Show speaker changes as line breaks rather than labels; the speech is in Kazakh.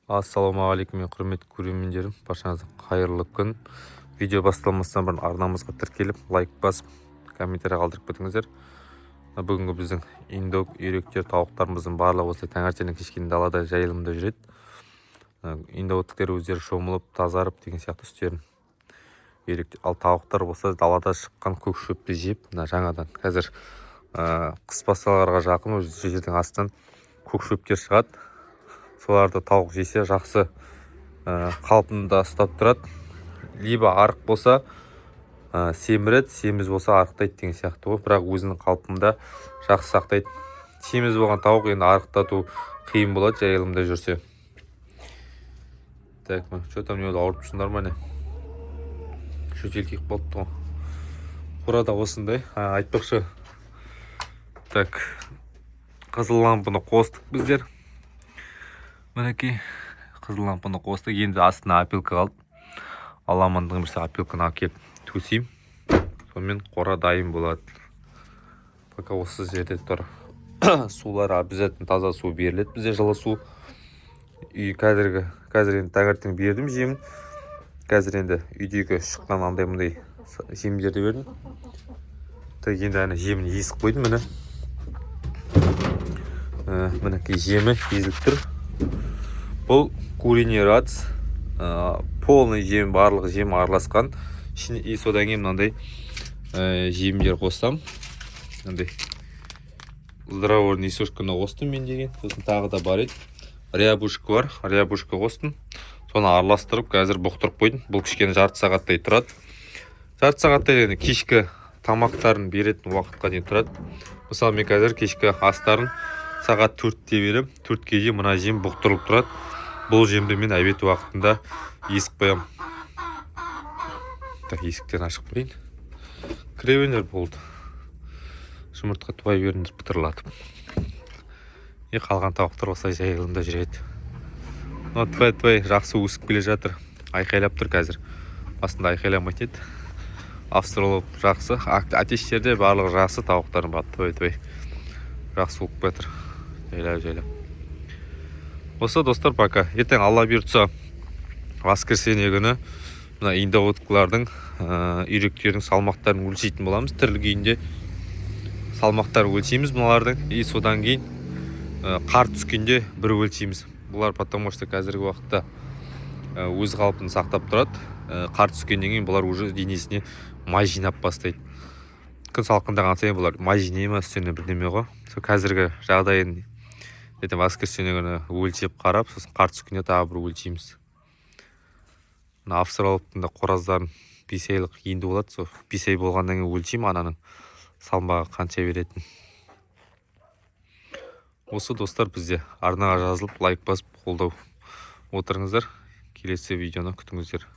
Ассалаумағалейкум мен құрметті көрермендерім, баршаңызға қайырлы күн. Видео басталмастан бұрын арнамызға тіркеліп, лайк басып, комментарий қалдырып кетіңіздер. Бүгінгі біздің индок, үйректер, тауықтарымыздың барлығы осы таңертеңнен кешкенен далада жайылымда жүреді. Индоктер өздері шомылып, тазарып деген сияқты істерін. Ал тауықтар болса далада шыққан көк шөпті жеп, жаңадан қазір қыс басталарға жақын жердің астынан көк шөптер шығады. Соларды тауық жесе жақсы қалпында ұстап тұрады. Либо арық болса семіреді, семіз болса арықтайды деген сияқты ғой. Бірақ өзінің қалпында жақсы сақтайды. Семіз болған тауық енді арықтату қиын болады жайылымда жүрсе. Так, что там не ауырып тұрсыңдар ма не? Шөтел киіп қалыпты ғой. Қорада осындай, айтпақшы. Так, қызыл лампыны қостық біздер. Мінекей, қызыл лампыны қостық. Енді астына опилка қалды. Аламандығым бірсе опилканы әкеліп төсейм. Сонымен қора дайын болады. Пока осы жерде тұр. Сулар обязательно таза су беріледі. Бізде жылы су. Қазір енді таңертең бердім жемін. Қазір енді үйдегі шыққан андай-мындай жемдерді бердім. Енді әне жемін езіп қойдым міне. Мінекей жемі езіліп тұр. Бұл куриный рац. Полный жем, барлық жем араласқан. И содан кейін мынандай жемдер қоссам. Мынандай здраворный сушканы қостым мен деген. Сосын тағы да бар еді. Рябушка бар. Рябушка қостым. Соны араластырып, қазір бұқтырып қойдым. Бұл кішкене жарты сағаттай тұрады. Жарты сағаттай дегенде кешкі тамақтарын беретін уақытқа дейін тұрады. Мысалы мен қазір кешкі астарын сағат 4-те берем. 4-ке дейін мына жем бұқтырылып тұрады. Бұл жемді мен обед уақытында есіп қоям. Так, есіктен ашық берейін. Кіре болды. Жұмыртқа туай беріңдер бытырлатып. Қалған тауықтар осылай жайылымда жүреді. Твай жақсы өсіп келе жатыр. Айқайлап тұр қазір. Басында айқайламайды еді. Австралоп жақсы. Атештерде барлығы жақсы тауықтарын бар. Твай жақсы өкіп жатыр. Жайлап. Осы достар, пока. Ертең Алла бұйыртса, воскресенье күні мына индоуткалардың, үйректердің салмақтарын өлшейтін боламыз. Тірлік үйінде салмақтарын өлшейміз бұлардың. И содан кейін қар түскенде бір өлшейміз. Бұлар потому что қазіргі уақытта өз қалпын сақтап тұрады. Қар түскеннен кейін бұлар уже денесіне май жинап бастайды. Күн салқындаған сайын бұлар май жинай ма, үстіне бірдеме ғой. Сол қазіргі жағдайын ертең воскресенье күні өлшеп қарап, сосын қар түскенде тағы бір өлшейміз. Мына австралоптың да қораздарын 5 айлық енді болады. Сол 5 ай болғаннан кейін өлшеймін ананың салмағы қанша беретін. Осы достар, бізде арнаға жазылып, лайк басып қолдау отырыңыздар. Келесі видеоны күтіңіздер.